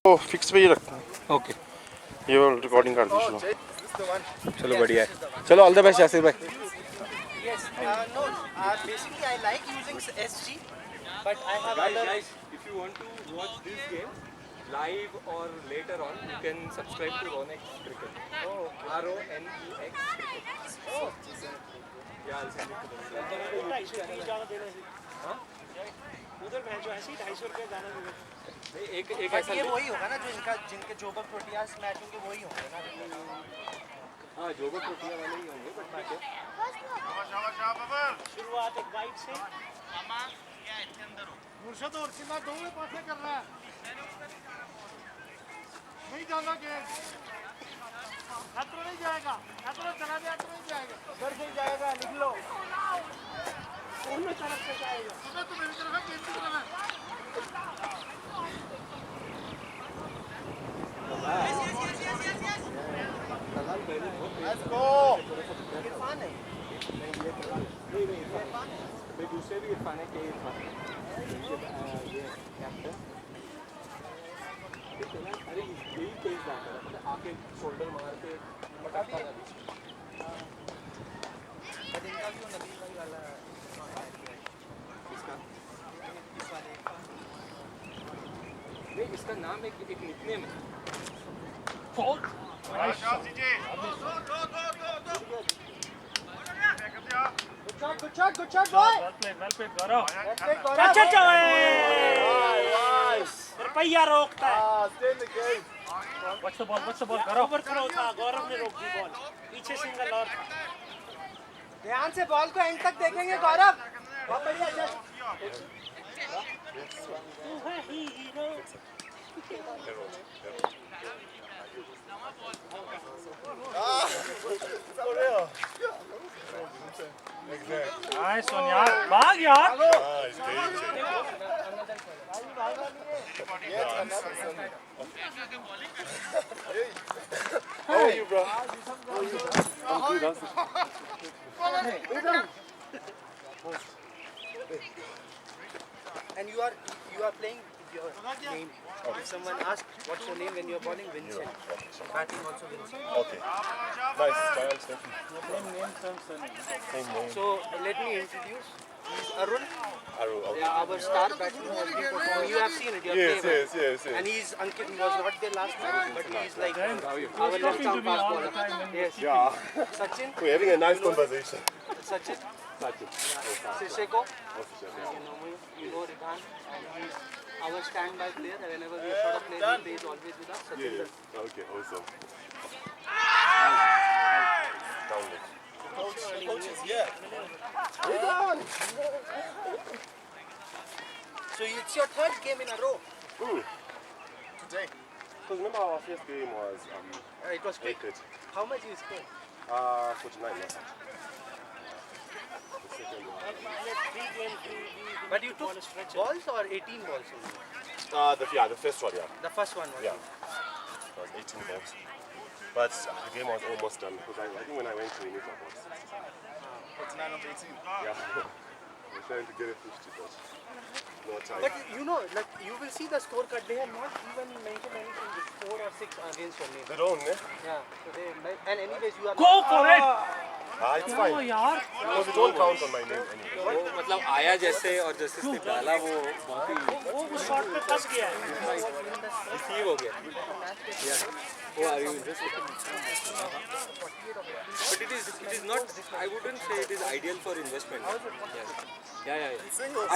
तो फिक्स पे ही रखते हैं। ओके ये रिकॉर्डिंग कर दीजिए। चलो बढ़िया है। चलो ऑल द बेस्ट यासिर भाई। Yes, no, basically I like using SG, but I have other... Guys, if you want to watch this game live or later on, you can subscribe to Ronex Cricket. Oh, RONEX Cricket. oh. Yeah, I'll send it to them. हाँ? उधर match ऐसे ही 250 रुपये जाना मिलेगा। नहीं, एक but ऐसा ये वही होगा ना जो इनका जिनके जोबक प्रोटियास मैच होंगे वही होंगे ना। हाँ जोगो प्रोटिया वाले ही होंगे बट ठीक है। शुरुआत एक वाइड से। मुर्शद और सीमा दोनों पासे कर रहा है, नहीं जाना गेंद, खतरा नहीं जाएगा, खतरा चला गया तो नहीं जाएगा, उधर से ही जाएगा, लिख लो। दोनों तरफ से जाएगा। उधर तो मेरी तरफ है, गेंद की तरफ है। Let's go। इरफान है। नहीं इरफान है। भाई दूसरे भी इरफान है के इरफान ये कैप्टन अरे यही तेज बात है मतलब आके शोल्डर मार के पटाखा लगा दी। बट इनका क्यों नबी भाई वाला इसका इस वाले का नहीं इसका नाम एक निकनेम है। Good shot, boy। Well played Gaurav. अच्छा रुपया रोकता है। What's the ball Gaurav. Overthrow था, गौरव ने रोक दी बॉल। पीछे सिंगल और ध्यान से बॉल को एंड तक देखेंगे गौरव। बहुत बढ़िया शॉट। तू है हीरो। नाइस वन यार, भाग यार। How are you, bro? And you are playing your name. If someone asks what's your name when you're bowling, Vincent. Batting also Vincent. Okay. Nice. Giles, thank you. So let me introduce. He's Arun, Aru, okay. our star batsman. Has been performing. You have seen it. You have played. Yes. And he's Ankit was not there last night, but he's like our left arm fast bowler. Yes. Yeah. Sachin. We're having a nice conversation. Sachin. Sisheko. You know Rihan, and he's our standby player. Whenever we shot a player, he plays always with us. Sachin. Yeah. Okay, awesome. Down it. Coach is here. So it's your third game in a row. Today. Because remember our first game was It was quick. ended. How much you scored? 49 last. The second one. But you took balls or 18 balls only? The first one, yeah. The first one was. Yeah. It was 18 balls. But the game was almost done because I think when I went to India, about 49 of 18. Yeah. I was trying to get it 50, but no time. But you know, like you will see the score card. They have not even mentioned anything 4 or 6 against your name. They don't, eh? Yeah. So they and anyways you are. Go for it। It's fine. यार। Because they don't count on my name anyway. वो मतलब आया जैसे और जैसे इसने डाला वो बहुत ही वो उस शॉट पे फंस गया है। रिसीव हो गया। Oh, are you interested? But it is not. I wouldn't say it is ideal for investment. Yeah.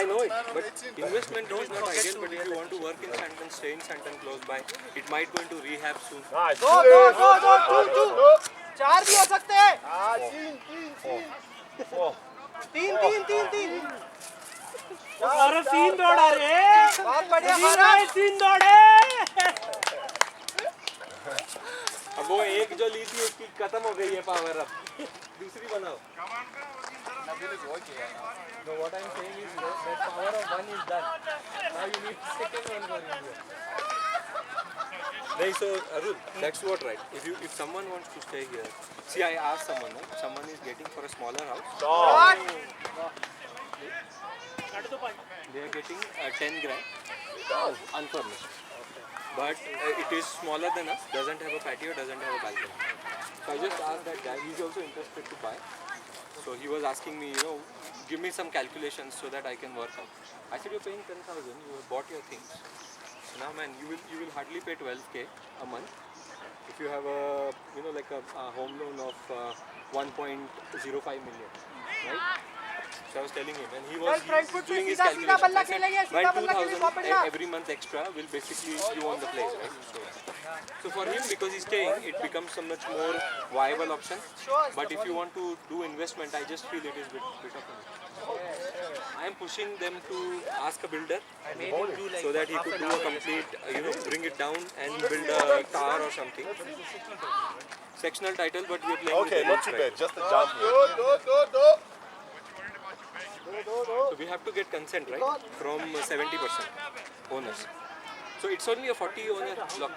I know it, but investment is not ideal. But if you want to work in Santon, stay in Santon close by, it might go into rehab soon. Nice. Go. 4 भी हो सकते हैं। 3 गौरव 3 दौड़ा रे। बहुत बढ़िया गौरव 3 दौड़े। अब वो एक जो ली थी उसकी खत्म हो गई है पावर अब दूसरी बनाओ। No, what I'm saying is that power of one is done. Now you need second one for India. नहीं, so Arul, that's what right. If someone wants to stay here, see I asked someone, no? Someone is getting for a smaller house. They are getting 10 grand unfurnished. but it is smaller than us, doesn't have a patio, doesn't have a balcony. So I just asked that guy, he's also interested to buy. So he was asking me, give me some calculations so that I can work out. I said, you're paying 10,000, you have bought your things. So now man, you will hardly pay 12k a month if you have a, like a home loan of 1.05 million, right? So I was telling him, and he was doing his calculations. I said, by 2,000 every month extra will basically you own the place, right? So for him, because he's staying, it becomes a much more viable option. But if you want to do investment, I just feel it is bit of a. I am pushing them to ask a builder so that he could do a complete, bring it down and build a tower or something. Sectional title, but we are playing with Okay, the not too rules, right? bad. Just a jump. So we have to get consent, right, from 70% owners. So it's only a 40 owner block.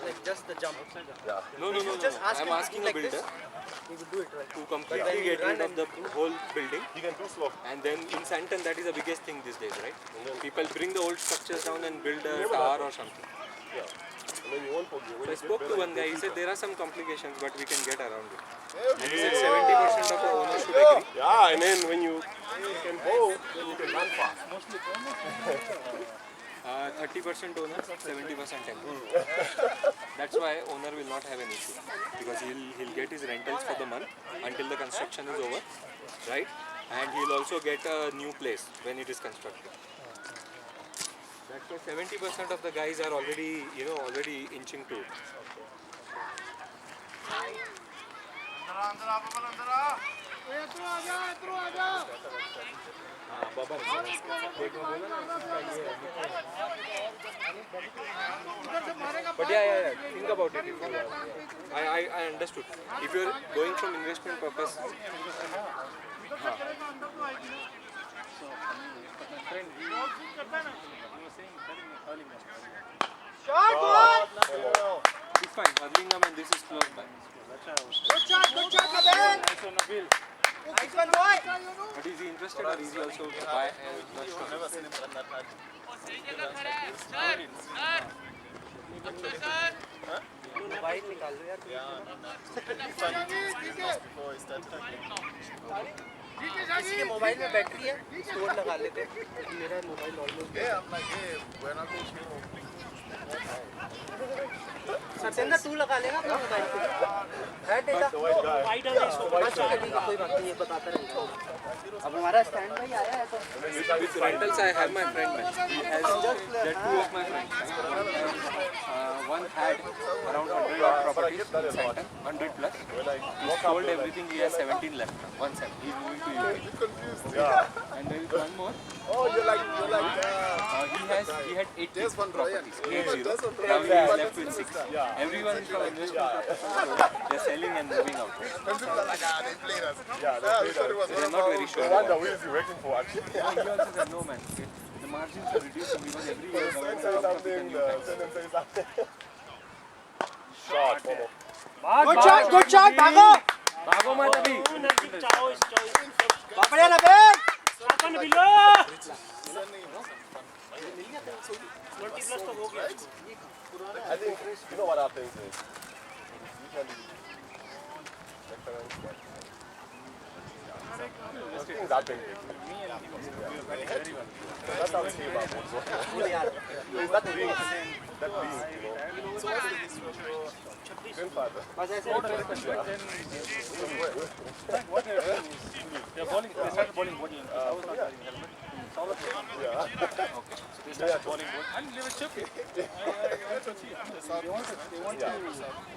Like just the jump. No. I'm asking a builder to completely get rid of the whole building. You can do slow. And then in Santon, that is the biggest thing these days, right? People bring the old structures down and build a tower or something. Yeah. And then you won't forget. So I spoke to one guy, he said there are some complications, but we can get around it. And he said 70% of the owners should agree. Yeah, and then when you can bowl, then you can run fast. 30% owner, 70% tenant. That's why owner will not have an issue, because he'll get his rentals for the month until the construction is over, right? And he'll also get a new place when it is constructed. That's why 70% of the guys are already, already inching to it. But yeah, think about it. I understood. If you're going from investment purpose, it's fine. Hurlingham and this is close by. Good shot, Nabil. Nice one, boy. But is he interested or is he also buy? Not sure. Mobile निकाल लो यार किसी के mobile में battery है store लगा लेते मेरा mobile almost Satyendra तू लगा लेना अपना मोबाइल पे है डेटा कोई बात नहीं ये बताता रहेगा अब हमारा स्टैंड भाई आया है तो With rentals, I have my friend. He has there are two of my friends. One had around 100 odd properties in Santon, 100 plus. He sold everything. He has 17 left. 17. He's moving to UK. Yeah. And there is one more. Oh, you're like. He had 80 properties. 80. Now he is left with 6. Everyone is from investment purposes. They're selling and moving out. Yeah, They're not very sure. What the wheels you working for actually? He also said no man. The margins are reducing because every year government Say comes up with a something. new price. Say something. Shot, Momo. Good shot भागो भागो मत अभी. पकड़े ना बे अपन below 20 plus तो हो गया I think you know what happens is usually things happen. That's how it's about also. There's that ring, grandfather. बस ऐसे They're bowling. They started bowling body. I was not wearing helmet. They started bowling body. And they were chipping. They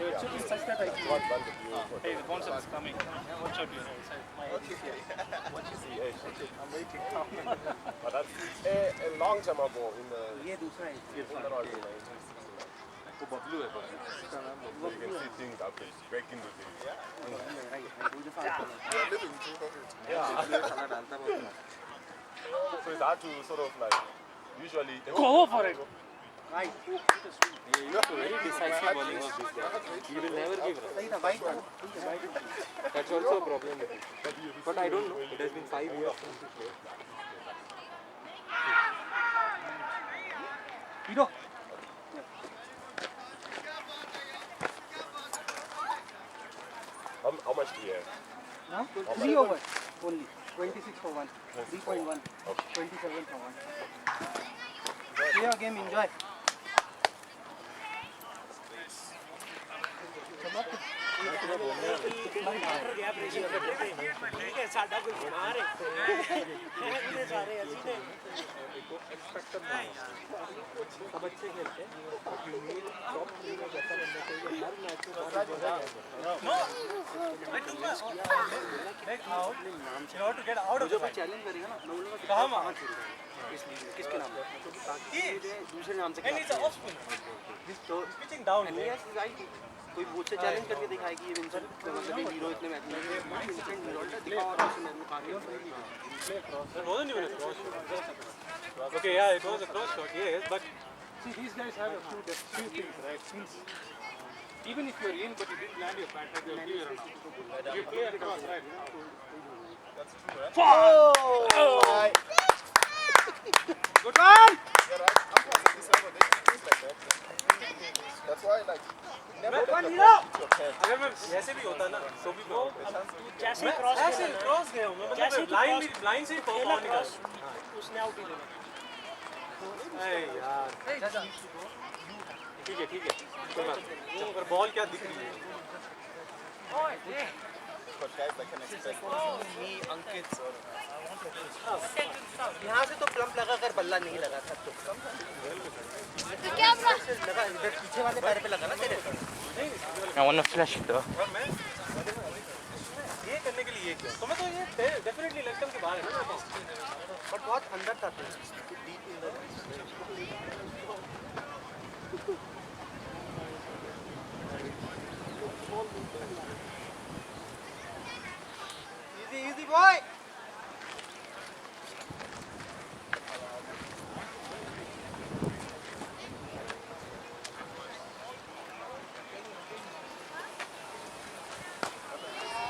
were chipping such that I hey, the bouncer is coming. Watch out here. I'm waiting. But that's a long time ago in the ये दूसरा है वो बबलू है. you can see things happen back in the day. साला डालता बहुत. So it's hard to sort of like usually Go for it. Right He looks very decisive bowling of this guy. He will never give run. सही था भाई That's also a problem with him. But I don't know. It has been 5 years since he played. Hero much do you have? Huh? 3 overs only. 26 for 1. 3.1. Okay. 27 for 1. Play your game, enjoy. ठीक है साडा कोई बीमार है इतने सारे ऐसी ने सब अच्छे खेलते हैं टॉप 3 में जैसा बनना चाहिए हर मैच में जो कोई चैलेंज करेगा ना मैं बोलूंगा कि कहां मार इसलिए किसके नाम पे दूसरे नाम से तो पिचिंग डाउन कोई मुझसे चैलेंज करके दिखाए कि ये विंसेंट मतलब ये हीरो इतने मैच में विंसेंट रिजल्ट दिखाओ और उसने मैंने कहा Okay, yeah, it was a cross shot, yes, but See, these guys have a few things, right? Since even if you're in, but you didn't land your pattern, they'll give you a run out. You play across, right? That's true, right? Good one. Yeah, right. I'm past this level. They do things like that. That's why, like, never let the ball hit your head. अगर मैं ऐसे भी होता ना तो भी वो जैसे क्रॉस ऐसे क्रॉस गया हूँ मैं मतलब लाइन से पहुंच नहीं गया उसने आउट ही देना अरे यार ठीक है कोई बात नहीं पर बॉल क्या दिख रही है But guys that can expect me, Ankit, or यहाँ से तो प्लम्प लगा कर बल्ला नहीं लगा था तो लगा इधर पीछे वाले पैर पे लगा ना तेरे I want to flash it though. और मैं ये करने के लिए ये किया तो मैं तो ये डेफिनेटली लेफ्ट के बाहर है ना बट बहुत अंदर था deep in the easy boy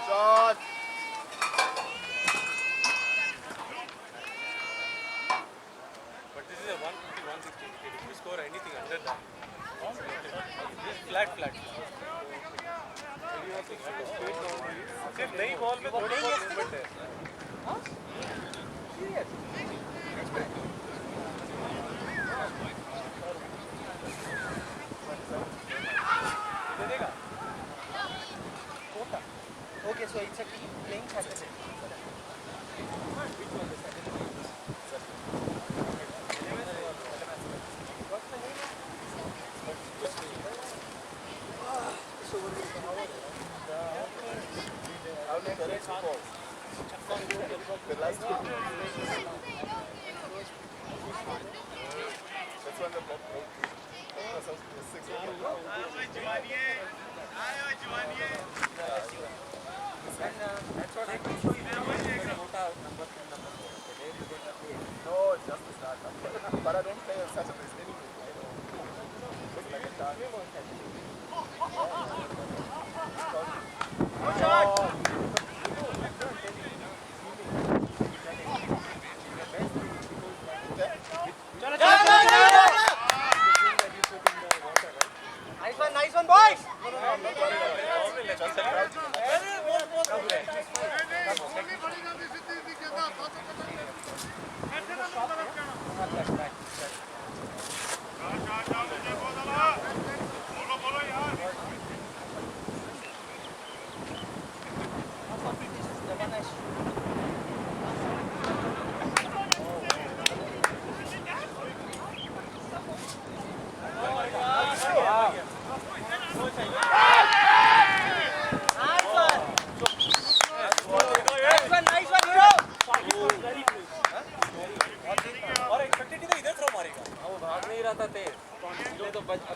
shot. but this is a 150 160 wicket if you score anything under that this flat सिर्फ नई बॉल में थोड़ी बहुत मूवमेंट है देगा okay so it's a team playing Saturday The last two. That's when the ball broke. That's 6 No, it's just the start. But I don't play on Saturdays anyway. It's like a dark. nice one boys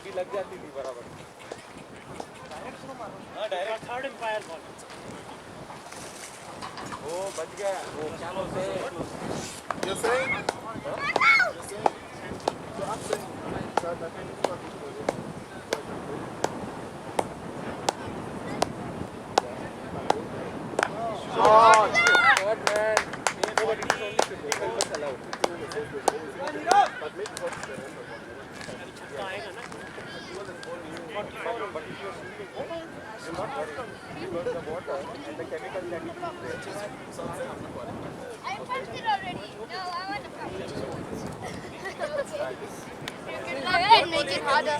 अभी लग जाती थी बराबर direct third umpire ball वो बच गया वो क्या बोलते हैं You're saying? You're saying? So I'm saying that I think it's not shot man nobody is only 50 members allowed but maybe what's the end of आएगा ना but if you are shooting not worry because the water and the chemical that is there. I punched it already. No, I want to punch it. Make it harder.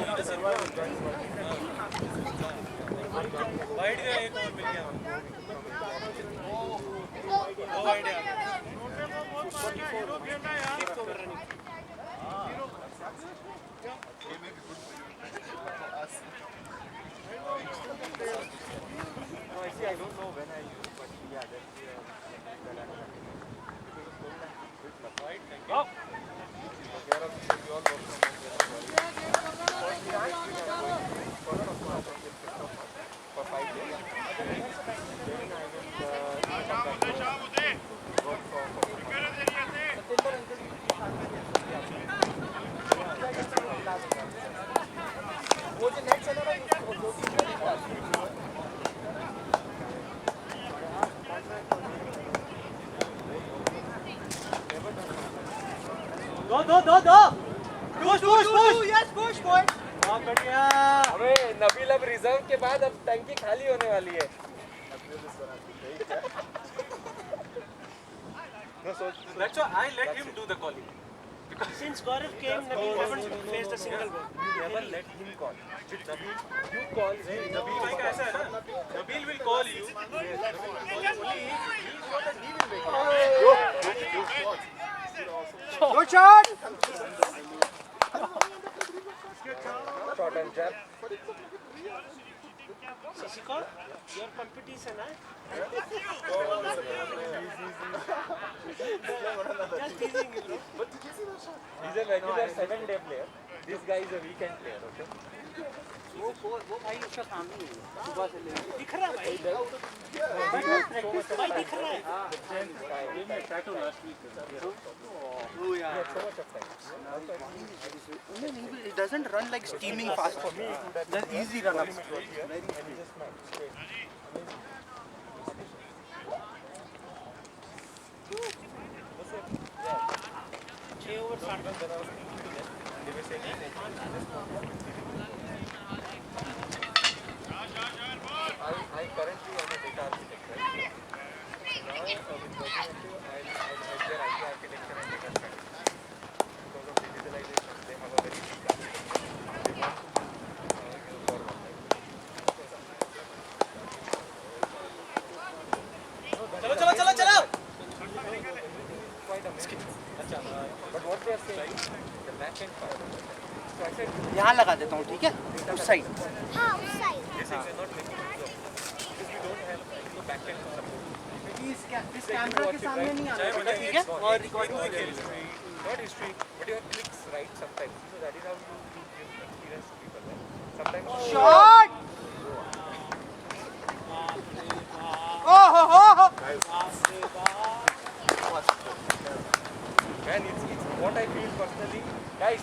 Wide का एक और मिल गया वो wide है No, I see. I don't know when I use it, but yeah, that's Go. For 5 days. Push. Yes, push, boy. बहुत बढ़िया. अबे नबील अब रिजर्व के बाद अब टंकी खाली होने वाली है. That's why I let him do the calling. Since Gaurav came, Nabil haven't faced a single ball. Never let him call. With Nabil, you call. Nabil Like ऐसा है ना, Nabil will call you. Only he will make. Good shot. shot and jab. Shishikar, your competition, huh? Just teasing you, bro. He's a regular 7-day player. This guy is a weekend player, okay? वो भाई उसका काम ही है सुबह से लेकर दिख रहा है भाई भाई दिख रहा है oh yeah it doesn't run like steaming fast for me just easy run up I currently am a data architect, right? Now, with working up to, I'll help their IT architecture and data strategy. Because of digitalization, they have a very big architecture. They want to move forward, right? चलो Quite amazing. But what they are saying, the back end part, so I said, यहाँ लगा देता हूँ ठीक है उस side हाँ उस side this is not making use of because we don't have any back end support. इस कैमरा के सामने नहीं आना चाहिए ठीक है और recording Not history, but your clicks, right? Sometimes. So that is how you give experience to people, right? Sometimes. Shot ओहो Man, it's what I feel personally. Guys,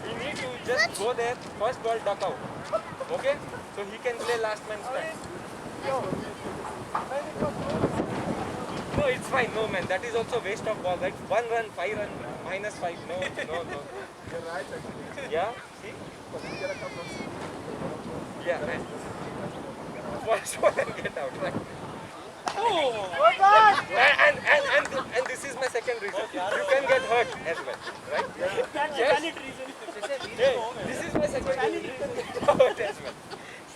we need to just go there, first ball duck out. Okay? So he can play last man stand. No, it's fine. No, man. That is also waste of ball, right? 1 run, 5 run, -5. No. You're right, actually. Yeah? See? Yeah, right. First one and get out, right? And this is my second reason. You can get hurt as well, right? Yes. This is my second reason. You can get hurt as well.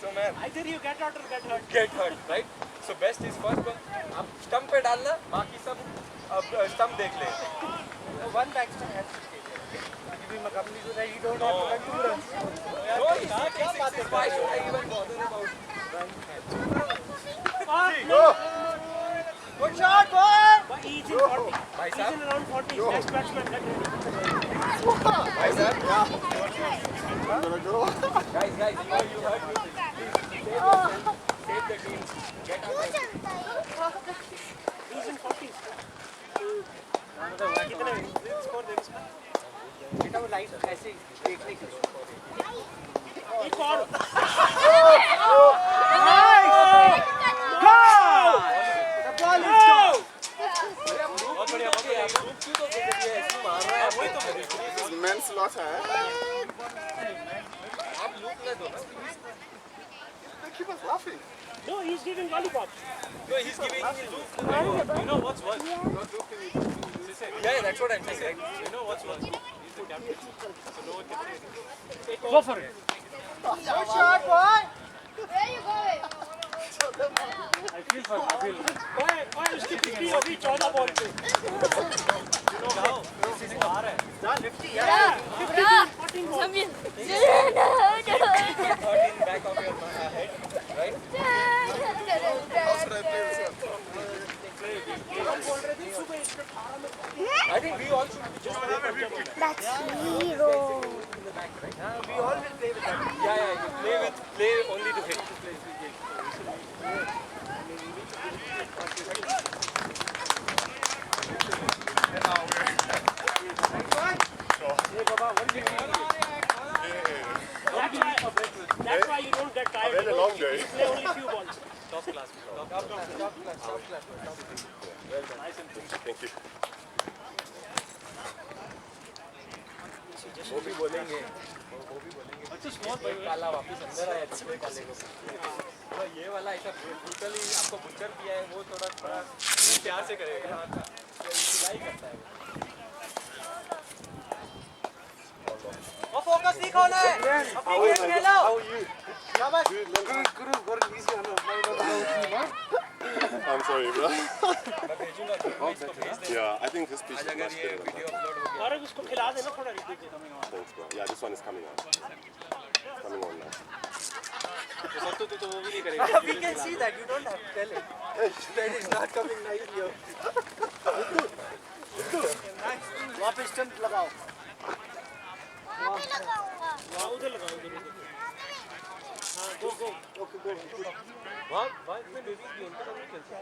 So man, either you get out or get hurt get hurt, right? So best is first one. आप stump पे डालना, बाकी सब अब stump देख ले. one batsman has to stay there give him a couple so that he don't have to run 2 runs No, why should I even bother about run? good shot boy but he's in 40 Bhai he's sahab. in around 40 next batsman get ready Bhai sahab. Guys, you heard me. Save the team. Get out of here. he's in 40s कितने score दे इसका बेटा वो light ऐसे देखने के लिए एक और the ball is gone बहुत बढ़िया बहुत बढ़िया आप लोग क्यों तो देख रहे हैं ऐसे मार रहा है वही तो मेंस लॉस है आप लूप ना दो ना keeper's laughing. No, he's giving lollipop. No, he's giving. You know what's worse? Yeah, that's what I'm saying. Right? You know what's worse? He's the captain. So no one can say anything. Go for it. Good shot, boy. Where you going? I feel for Nabil. ओए उसकी 50 होगी 14 ball पे ना 50 यार 14 ball Samir. Thought in back of your head, right? How should I play this one? I think we all should just That's hero. we all will play with that yeah. You play only to hit. that's why you don't get tired Very long day. you play only few balls Top class. Thank you. वो भी बोलेंगे अच्छा small भाई काला वापस अंदर आया दूसरे काले को तो ये वाला ऐसा ब्रूटली आपको बुचर किया है वो थोड़ा प्यार से करेगा सिलाई करता है वो फोकस नहीं खोना है अपनी गेम खेलो शाबाश I'm sorry, bro. मैं भेजूंगा तुम्हें इसको भेज दे Yeah, I think this piece is अगर much ये better. वीडियो अपलोड हो गया और उसको खिला देना थोड़ा repeat Thanks, bro. Yeah, this one is coming out. Coming on now. तो वो भी नहीं करेगा we can see that you don't have to tell it that is not coming nicely वापस स्टंप लगाओ अभी लगाऊंगा. वहाँ उधर लगाओ उधर हाँ गो गो ओके गो वहाँ इसमें बेबीज भी उनका तो नहीं खेलता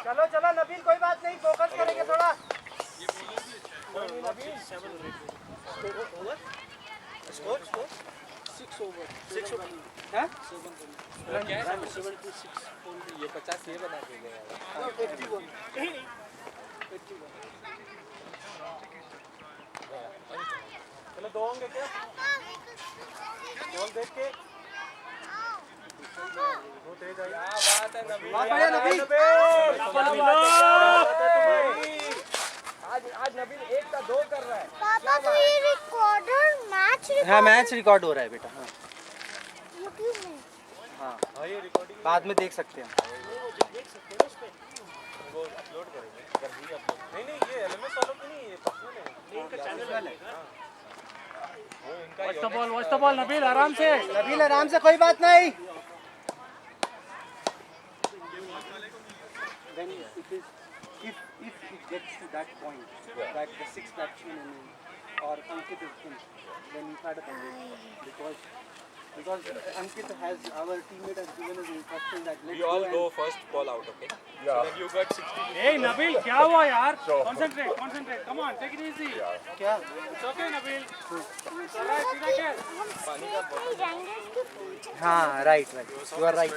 चलो चलो नबील कोई बात नहीं फोकस करेंगे थोड़ा स्कोर 6 ओवर हाँ क्या है 76 ये 50 ये बना के गया चलो दो होंगे क्या बॉल देख के वो तेज आई क्या बात है नबील बहुत बढ़िया नबील आज नबील 1 का 2 कर रहा है पापा तो ये रिकॉर्डर मैच हाँ मैच रिकॉर्ड हो रहा है बेटा हाँ यूट्यूब में. हाँ बाद में देख सकते हैं नहीं ये एलएमएस वालों की नहीं ये पर्सनल है इनका चैनल है वो इनका वॉच द बॉल नबील आराम से नबील आराम से कोई बात नहीं Then it is if it gets to that point that the sixth batsman or Ankit is in, then we've had a problem because Ankit has our teammate has given us instruction that let's We all go go first ball out, okay? Yeah. So that you got 60. Hey Nabil क्या हुआ यार Sure. concentrate come on take it easy Yeah. क्या it's okay Nabil alright सीधा खेल हम जाएंगे इसके पीछे. हाँ राइट यू आर राइट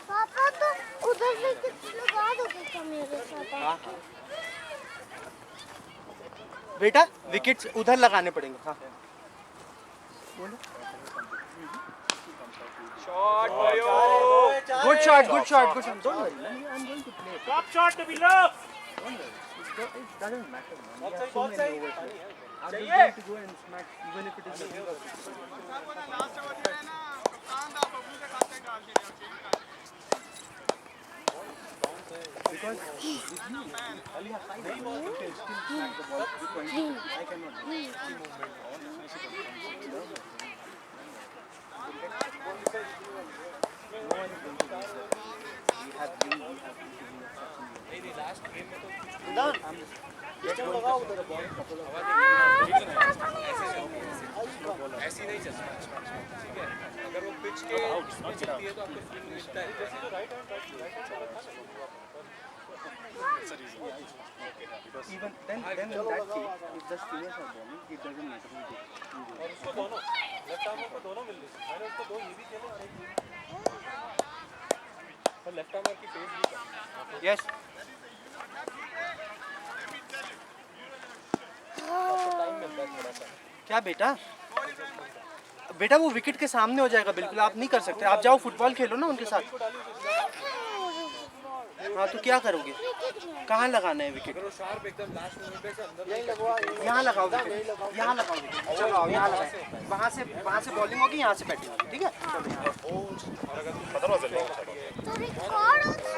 पापा तो उधर से कुछ लगा दोगे क्या मेरे साथ? हाँ हाँ बेटा विकेट्स उधर लगाने पड़ेंगे हाँ Shot, Mario! Good shot don't worry I'm going to play top shot Nabil up it doesn't matter man. We have so बहुत many सही overs here. I'm just चाहिए। going to go and smash even if it is a single. Because with you, only have 5 balls, you can still smack the ball with 20. I cannot. No one is going to do that. We have you, we have you, नहीं नहीं last game में तो I'm just लगाओ उधर ball ऐसी नहीं चलती ठीक है अगर वो पिच के उसमें चलती है तो आपको स्विंग मिलता है जैसे तो right hand even then in that case if the spinners are bowling it doesn't matter who they और उसको दोनों लेफ्ट आर्म को दोनों मिल गए मैंने उसको दो ये भी खेले और एक ये भी और लेफ्ट आर्मर की पेस भी कम yes टाइम मिलता है थोड़ा सा क्या बेटा? बेटा वो विकेट के सामने हो जाएगा बिल्कुल, आप नहीं कर सकते। आप जाओ फुटबॉल खेलो ना उनके साथ। हाँ तो क्या करोगे? कहाँ लगाना है विकेट? यहाँ लगाओ विकेट, यहाँ लगाओ विकेट। चलो आओ यहाँ लगाओ। वहाँ से बॉलिंग होगी, यहाँ से बैटिंग होगी, ठीक है? चलो यहाँ। But that was a long time ago.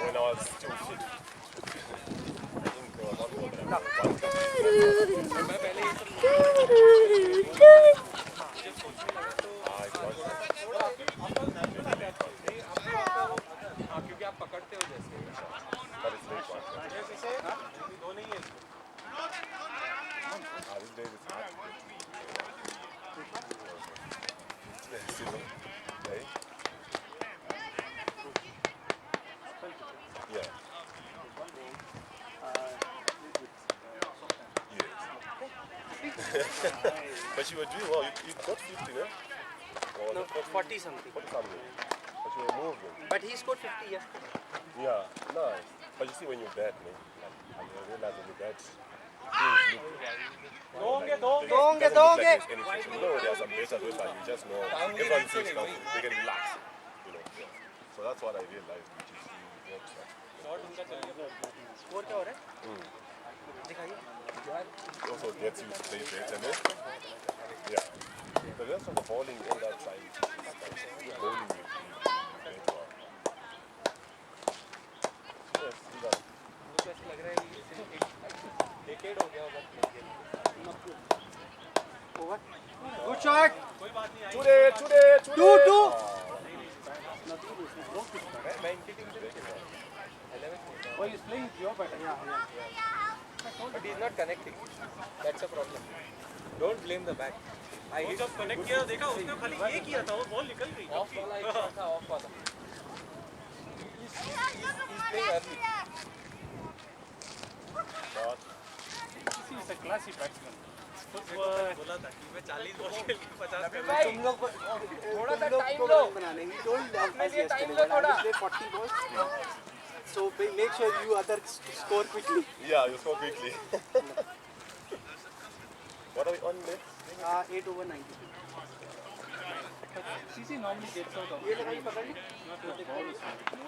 When I was still fit. I think not more than one. क्योंकि आप पकड़ते हो जैसे But it's late one. This day is hard. It's season. Hey? Yeah. But you were doing well. You got 50, yeah? Or No, was it 40 something. 40 something. But you were moving. But he scored 50 yesterday. Yeah, nice. But you see when you're bad, man, like, I realize when you're bad, things look दोंगे doesn't look like there's any pressure. You know there are some better those that you just know everyone feels comfortable. They can relax. You know. Yeah. So that's what I realized, which is you get score क्या हो रहा है? दिखाइए। it also gets you to play better, man. Yeah. The rest of the bowling on that side is like bowling will be better. Yes, you got it. मुझे ऐसा लग रहा है कि डिकेड हो गया होगा ओवर। Good shot. Today. 2-2। मैं इनकी टीम से खेल रहा हूँ 11th में Oh, he's playing with your batter. but he is not connecting that's a problem don't blame the bat I hit जब कनेक्ट किया देखा उसने खाली ये किया था वो बॉल निकल गई off वाला एक shot था off वाला he's playing early He is a classy batsman. बोला था कि मैं 40 बॉल खेल के 50 कर तुम लोग थोड़ा सा time को लो बनाने ही told अपने us लिए time yesterday low that I थोड़ा will play 40 balls. So make sure you others score quickly. Yeah, you score quickly. What are we on next? 8 over 90. CC normally gets out of ये लगाई पकड़ ली। not the balls.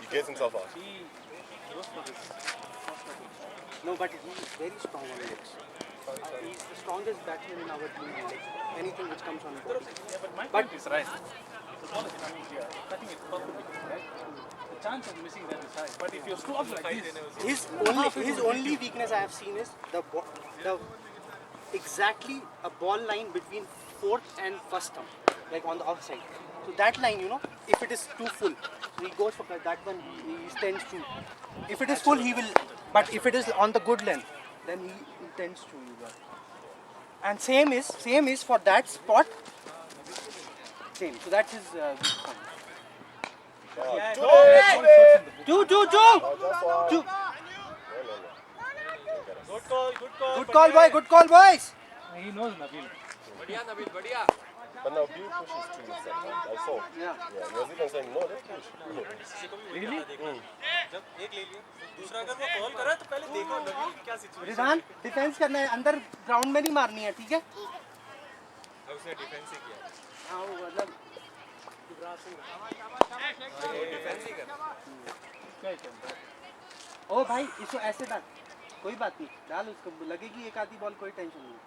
He gets himself out. He goes for this. No, but he is very strong on legs. He is the strongest batsman in our team. Like anything which comes on board. Yeah, but my point is right. The ball is coming here. Cutting it perfectly, right? The chance of missing that is high. But if you're slow like this, His only weakness I have seen is the exactly a ball line between 4th and 1st stump, like on the offside. So that line, you know, if it is too full, he goes for that one. He tends to. If it is full, he will. But if it is on the good length, then he tends to. And same is for that spot. Same. So that is weak point. Two. Just one. Two. Good call Good call, boys. he knows Nabil. बढ़िया नबील बढ़िया But now Bill pushes too much sometimes. I saw. Yeah. Yeah, he was even saying, no, let's push. Really? जब एक ले लिया दूसरा अगर वो call करा तो पहले देखो नबील क्या सिचुएशन रिजान डिफेंस करना है, अंदर ग्राउंड में नहीं मारनी है, ठीक है? अब उसने डिफेंस ही किया हाँ वो मतलब डिफेंस ही कर क्या कहते हैं? ओ भाई इसको ऐसे डाल, कोई बात नहीं, डाल उसको, लगेगी एक आधी बॉल, कोई टेंशन नहीं।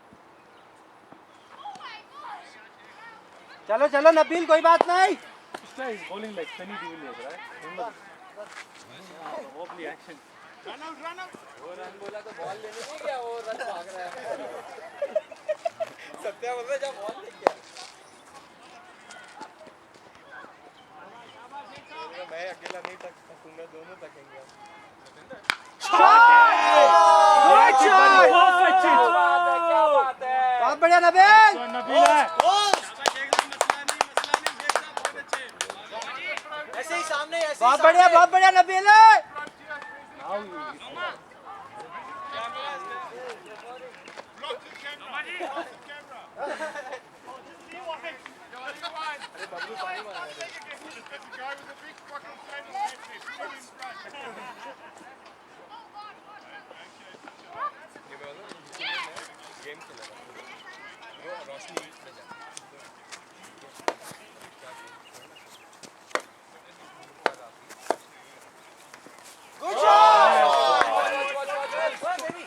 चलो नबील, कोई बात नहीं। This guy is bowling like Sunny De Villiers, right? Remember? Wobbly action. वो रन बोला तो बॉल लेने नहीं गया वो रन भाग रहा है सत्या बोल रहा है जब बॉल ले गया मैं अकेला नहीं थकूंगा दोनों थकेंगे क्या बात है बहुत बढ़िया नबील। So Nabil है. ऐसे ही सामने ऐसे बहुत बढ़िया नबील। Now he गेम खेला Good shot! Watch, baby.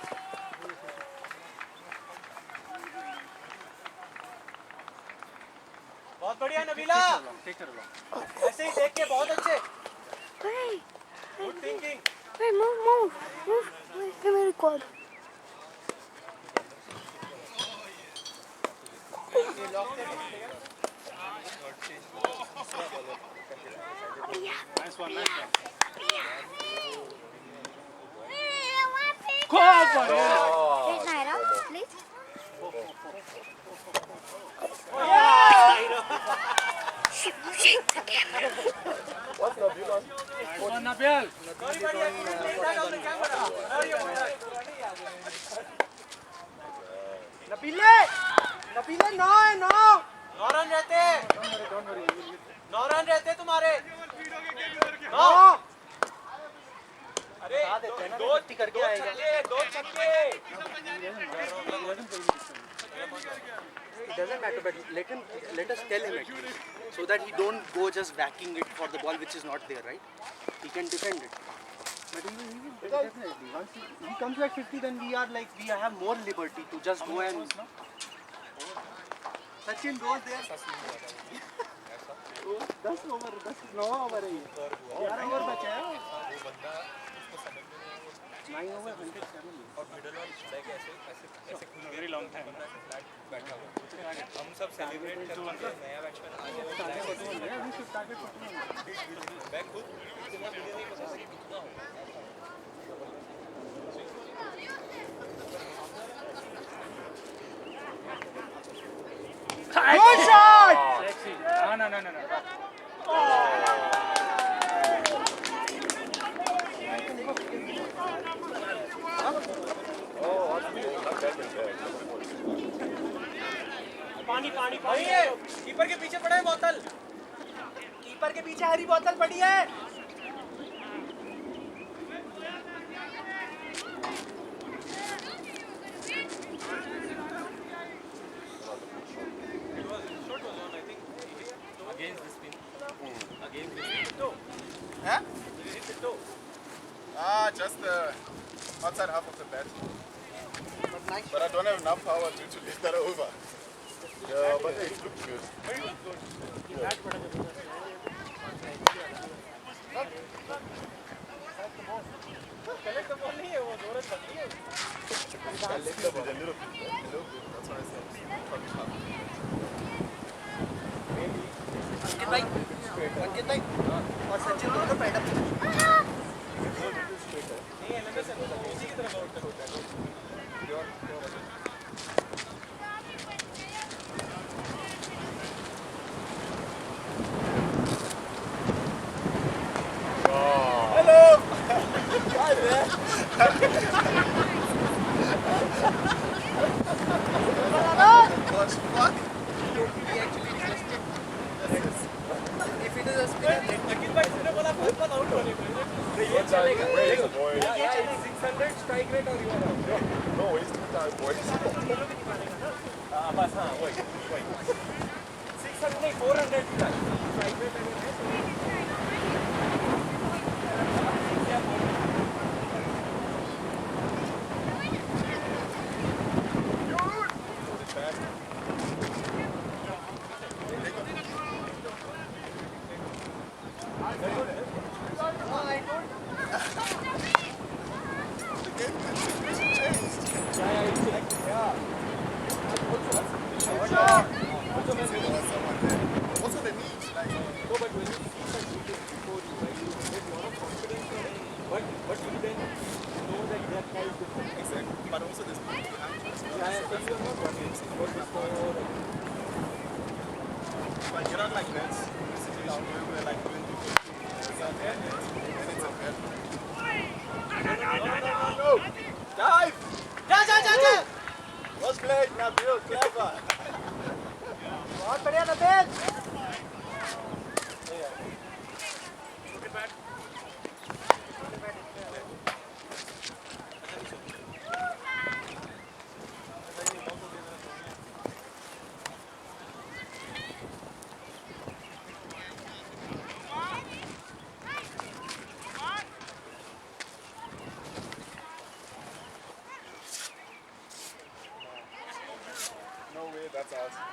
बहुत बढ़िया नबीला। ऐसे ही देख के बहुत अच्छे। Hey, Good thinking. hey, move. Wait, let me record. Nice one, nice one. Take night out, please. Shake the camera. What's Nabila? Nice one, Nabil. Very बढ़िया। Take on the camera. नबीले 9 है 9 run रहते हैं। 9 run रहते हैं तुम्हारे। 9 अरे दो करके आएगा। 2 छक्के। It doesn't matter, but let us tell him at least, so that he don't go just whacking it for the ball which is not there, right? He can defend it. But he will definitely. Once he comes at 50, then we have more liberty to just go and. Sachin goes there. 10 over, 9 over है ये. 11 over बचे हैं. 9 over 107. और middle और strike ऐसे Very long time. बैठा हुआ हम सब सेलिब्रेट करते हैं नया बैट्समैन आ गया We should target for मैं खुद इतना मुझे नहीं पता था कि कितना होगा Good shot! Sexy. No. पानी है। कीपर के पीछे पड़ा है बोतल। कीपर के पीछे हरी बोतल पड़ी है। Just the outside half of the bat. But I don't have enough power to lift that over. Yeah, but it looked good. I lifted it a little bit. That's what I said. अंकित भाई और सचिन दोनों pad up No, it's 2 times, boys. 600 400 Also the knees, like, No, but when you see such details before you, right, you get a lot of confidence in it, but you then know that that guy is different. exactly. But also there's people behind you. So you are not convincing what the score. If I get out like that, in a situation where we're like doing the and it's a bad. No! Dive! जा Was played, Nabil, clever. बहुत बढ़िया Nabeel That's awesome.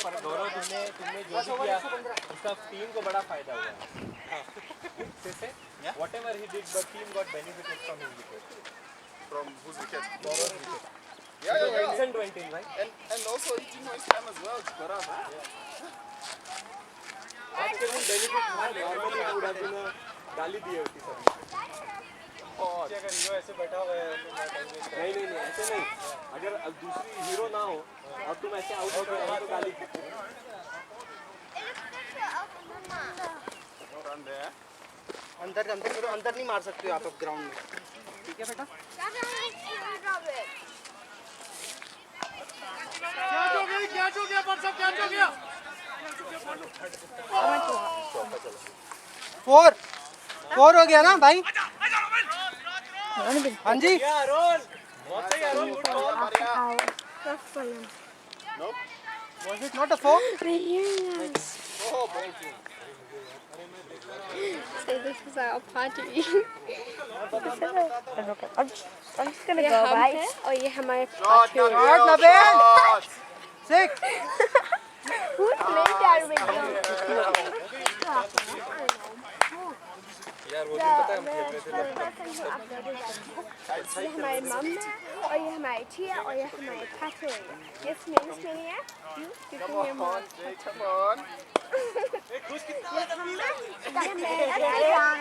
पर गौरव तुमने जो भी किया उसका team को बड़ा फायदा हुआ है whatever he did the team got benefited from his wicket. From whose wicket? Gaurav's wicket. Yeah, yeah, yeah. Vincent went in, right? And also eating my time as well. Gaurav, huh? आज के दिन benefit हुआ normally would have been गाली दी होती सभी अगर hero ऐसे बैठा हुआ है नहीं ऐसे नहीं अगर अब दूसरी हीरो ना हो और तुम ऐसे आउट हो गए तो गाली अंदर नहीं मार सकते हो आप ग्राउंड में ठीक है बेटा कैच हो गया पर सब कैच हो गया 4 हो गया ना भाई हाँ जी रोल बहुत सही roll good ball Nope. Was it not a 4? Oh, ball two. So this is our party. I'm just gonna go, right? और ये हमारे Shot, party. Shot, Nabil! shot. 6 Who played that with you? यार वो दिन पता है हम खेल रहे थे ये हमारे मम है और ये हमारे चिया और ये हमारे पापा है। ये स्मेल है Come on, Jay, come on.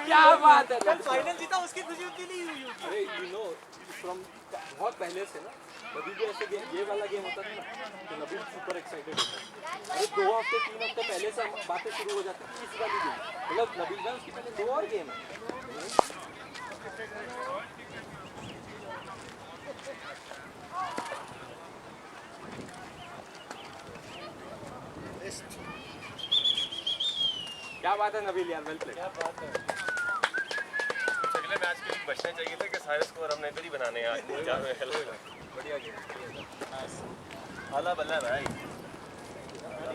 क्या बात है फाइनल जीता उसकी खुशी उतनी नहीं हुई होगी। अरे यू नो फ्रॉम बहुत पहले से ना कभी भी ऐसे गेम ये वाला गेम होता था ना तो नबील सुपर एक्साइटेड होता है अरे 2 हफ्ते 3 हफ्ते पहले से हम बातें शुरू हो जाती थी इस वाली गेम मतलब नबील भाई उसके पहले 2 और गेम है क्या बात है नबील यार वेल प्लेड क्या बात है अगले मैच के लिए बचना चाहिए था कि सारे स्कोर हमने इधर ही बनाने हैं आज क्या बढ़िया गेम आला बल्ला भाई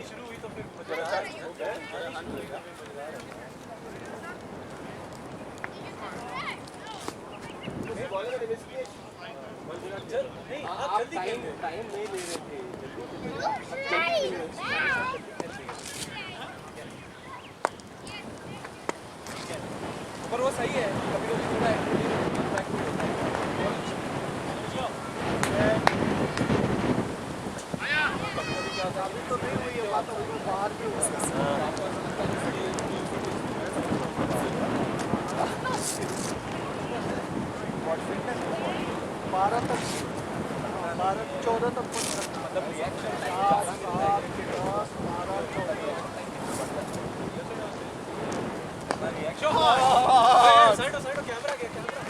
शुरू हुई तो फिर आप टाइम नहीं ले रहे थे पर वो सही है कभी कभी थोड़ा अभी तो नहीं हुई है बात बाहर की बारह तक 14 तक मतलब रिएक्शन साइड कैमरा गया camera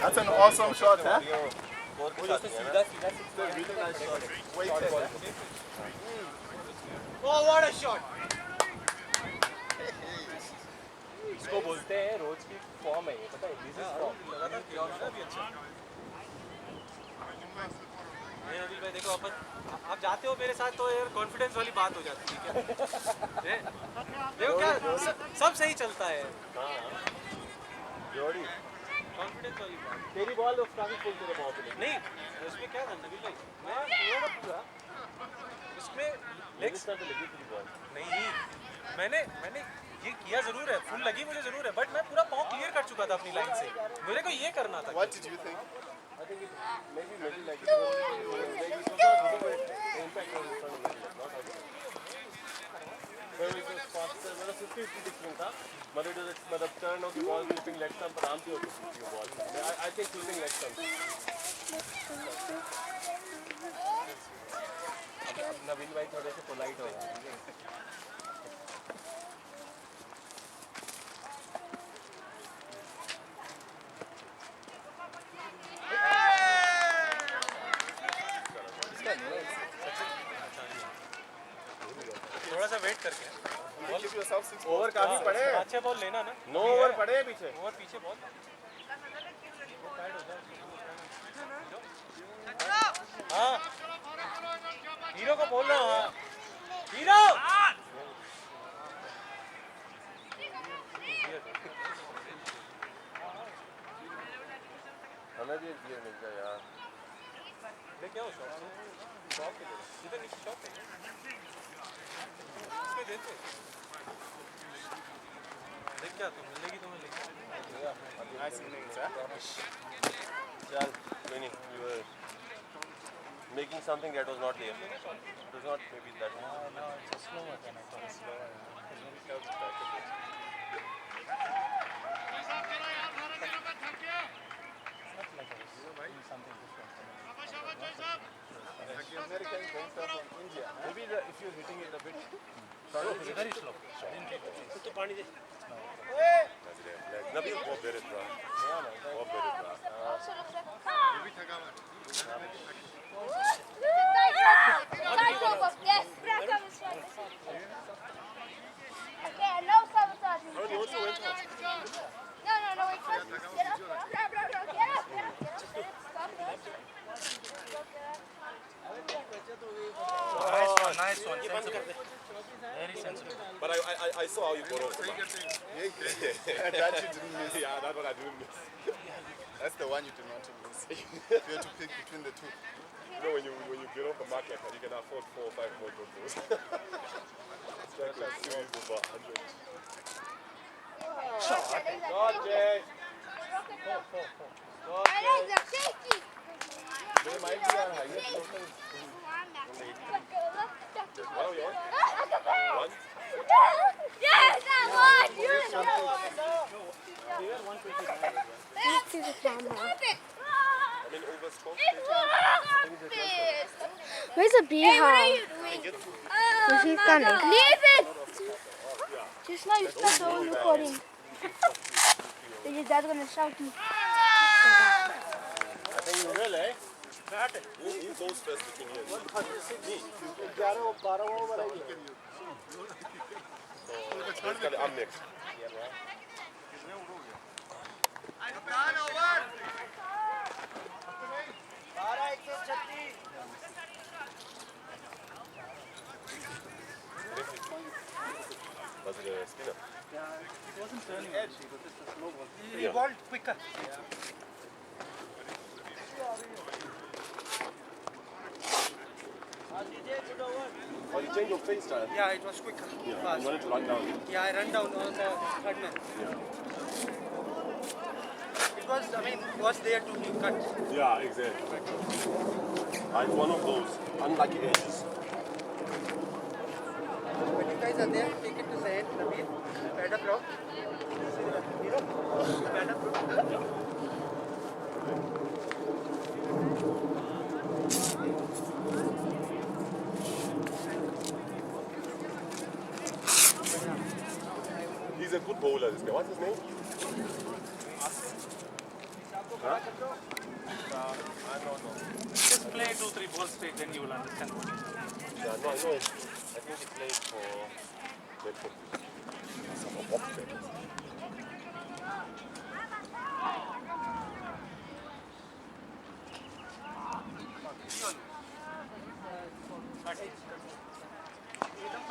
That's an awesome shot, huh? Oh, what a shot! इसको बोलते हैं रोज की फॉर्म है ये पता है दिस इज फॉर्म अनिल भाई देखो अपन आप जाते हो मेरे साथ तो यार कॉन्फिडेंस वाली बात हो जाती है क्या देखो क्या सब सही चलता है कॉन्फिडेंस वाली बात तेरी बॉल काफी फुल तेरे बॉल पे नहीं उसमें क्या था नबील भाई मैं पूरा पूरा उसमें लेग्स लगी तेरी बॉल नहीं मैंने ये किया जरूर है फुल लगी मुझे जरूर है बट मैं पूरा पाँव क्लियर कर चुका था अपनी लाइन से मुझे को ये करना था What did you think? I think it maybe like it was not impact on the front of the not outside. But it was faster, मतलब 50-50 different था मतलब turn of the ball flipping leg stump आराम से होती थी वो ball I think flipping leg stump अब नवीन भाई थोड़े से पोलाइट हो गए थोड़ा सा वेट करके Give yourself ओवर काफी पड़े अच्छे बॉल लेना ना 9 ओवर पड़े पीछे ओवर पीछे बॉल हाँ हीरो को बोल रहा हूँ हाँ हीरो हमें भी एक गियर मिल जाए यार लेके आओ शॉप पे इधर नीचे शॉप पे इसमें देते देख क्या तुम मिलेगी तुम्हें लेके nice innings चल winning we were making something that was not there it was not maybe that No, it's a slower than I thought. Slower. Not like I was doing something different. American gangster from India maybe if you're hitting it a bit It's very slow. Didn't take it. तो पानी दे Nabil बहुत बेरे था बहुत बेरे था Also looks like. Tight over. Yes. Okay, no sabotage. oh you also went out No, wait first. Get up. Get up. Stop this. Nice one. Sensible. Very sensible. but I saw how you got over that you didn't miss yeah that one I didn't miss That's the one you do not miss. You have to pick between the two. you know when you get off the market you can afford 4 or 5 more totals it's like series over 100 God Jay My legs are shaky. they might be our highest total what are we on? One? Yes, that one. You know. Let's see the camera. I mean over scope Where's the beehive? Is he coming? Leave it. Just now you start the whole recording. Is your dad gonna shout me? I think you will eh? Who goes first between you and me? So basically I'm next was it a spinner? It wasn't turning edge. It was just a slow ball. He Yeah. balled quicker. Oh, you changed your face style? Yeah, it was quicker. Yeah. Fast. You wanted to run down? Yeah, I ran down on the third man. It was, was there to be cut. Yeah, exactly. It's one of those unlucky edges. When you guys are there, take it to the end, Nabil. Pad up rock. Hero, pad up rock. He's a good bowler, this guy. What's his name? Huh? I don't know. Just play 2-3 balls straight, then you will understand what he's doing. Yeah, no, I know. I think he played for Bedford. Some of Oxford.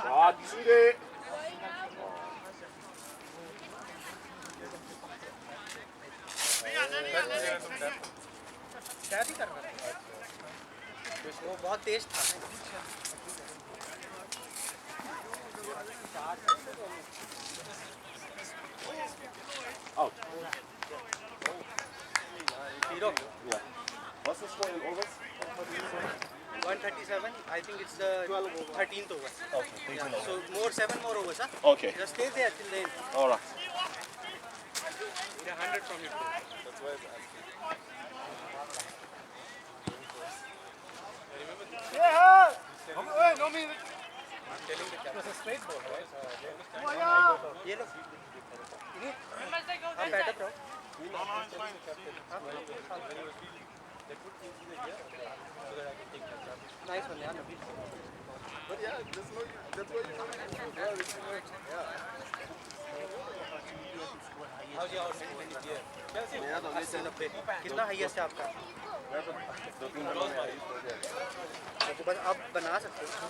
Shot, shoot it. क्या ही कर रहा था? वो बहुत तेज था. Out. Hero. Yeah. What's the score in overs? 137. I think it's the 13th over. Okay, 13 Yeah. overs. So 7 more overs, huh? Okay. Just stay there till the end. All right. 100 from you. That's why it's asking. It was a straight ball, right? ये लो. हाँ, pad up rock. Nice one, yeah, Nabil. But yeah, that's what you want. Yeah, कितना highest है आपका? तो बस आप बना सकते हो.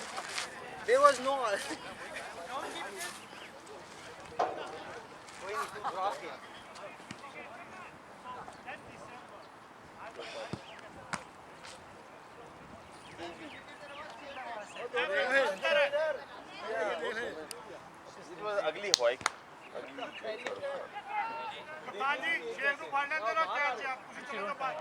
There was no. कोई नहीं, क्रॉस किया. It was ugly white. हाँ जी, शेर को फाड़ने दे रहा क्या आप कुछ चलो ना बात.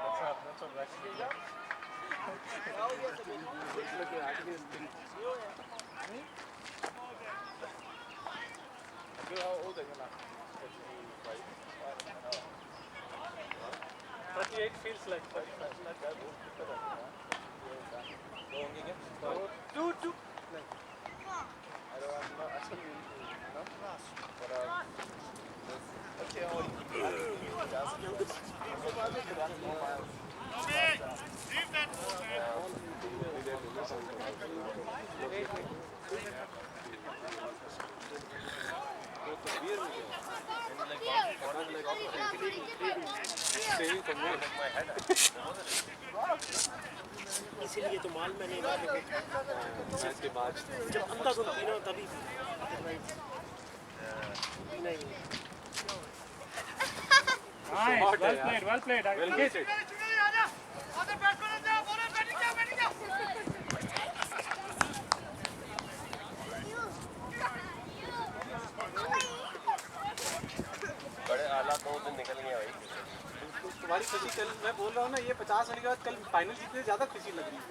How old are you now? 38 feels like 45. Not that old. Two. Leave that ball there. इसीलिए तो माल मैंने इसके बाद जब अंदाज़ पीना तभी नहीं. Nice, well played. I will get it. आधे बैट को जा, बोलो बैटिंग क्या. बड़े आला 2 दिन निकल गया भाई. तुम्हारी खुशी कल मैं बोल रहा हूँ ना ये 50 होने के बाद कल फाइनल जीतने ज़्यादा खुशी लग रही है.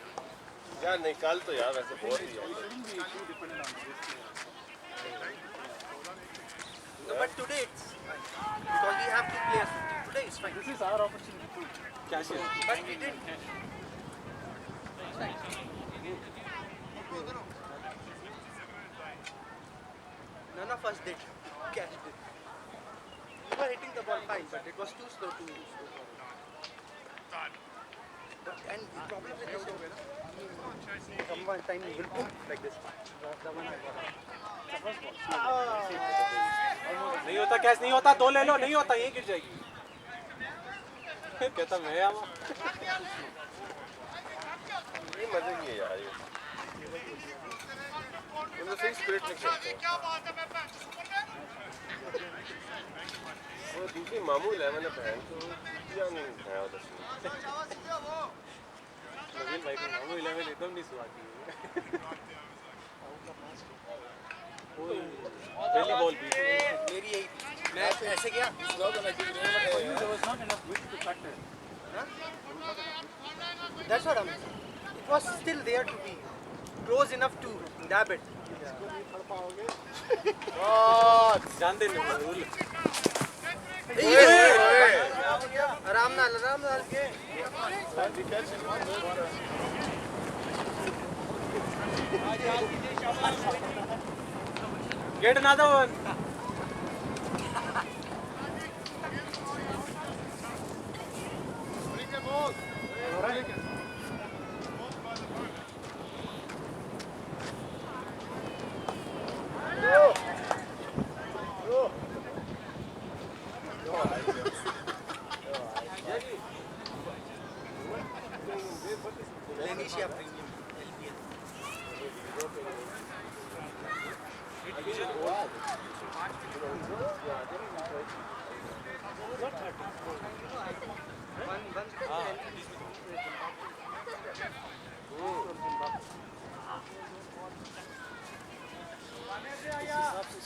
यार निकाल तो यार वैसे बहुत ही है. No, but today it's fine. Because we have to play as 50. Today it's fine. This is our opportunity to cash in. But we didn't. None of us did catch it. We were hitting the ball fine, but it was too slow to score. And the problem with this is some one time we will boom like this. The one I got out. नहीं होता catch नहीं होता 2 ले लो नहीं होता ये गिर जाएगी. कहता मैं आवा. ये मजे की है यार ये. मतलब सही स्पिरिट में खेलते हैं. क्या बात है मैं वो दूसरी मामू 11 है बहन तो क्या नहीं खाया उधर से. नवीन भाई को मामू 11 एकदम नहीं सुहाती है. पहली बॉल भी मेरी यही मैं ऐसे गया. there was not enough width to cut it. That's what I mean. It was still there to be close enough to dab it. जानते नहीं रूल. आराम नाल के Get another one. Lenisha premium LPL.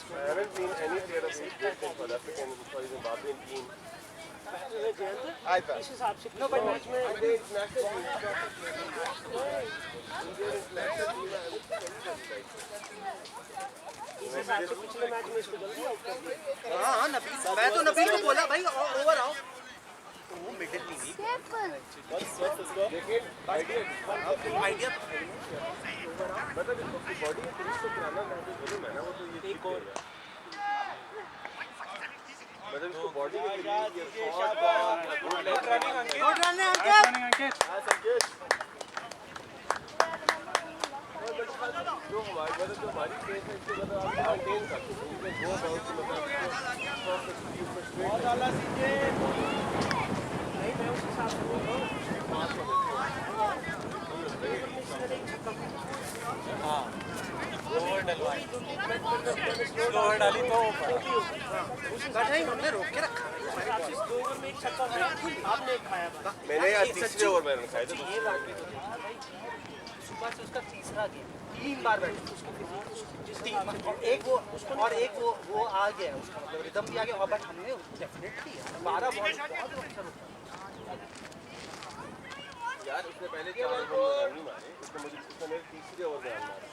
I haven't seen any player of Egypt in South African or Zimbabwean team. इस हिसाब से No, but match में India international team. India international team. इस हिसाब से पिछले मैच में इसको जल्दी आउट कर दिया. हाँ नबील मैं तो नबील को बोला भाई ओवर आओ तो वो मिडिल नहीं गई. आइडिया मतलब इसको बॉडी पुलिस को कराना मैं तो बोलूँ मैं ना वो तो ये एक और मतलब इसको बॉडी में ये शॉट बॉल गुड रनिंग अंकित गुड रनिंग अंकित जो हमारी केस है इसके मतलब आप मेंटेन कर सकते हैं वो बहुत मतलब बहुत डाला सीखे नहीं मैं उस हिसाब से बोल रहा हूँ हाँ ओवर डलवाई ओवर डाली तो बट नहीं हमने रोक के रखा है 2 ओवर में एक छक्का खाया आपने एक खाया था मैंने यार तीसरे ओवर में खाया था ये बात भी तो है भाई सुबह से उसका तीसरा गेम 3 बार बैठे उसको और एक वो आ गया उसका मतलब रिदम भी आ गया बट हमने डेफिनेटली 12 बॉल बहुत अच्छा रोका यार उसने पहले 4 बॉल रन नहीं मारे उसने मेरे तीसरे ओवर में रन मारा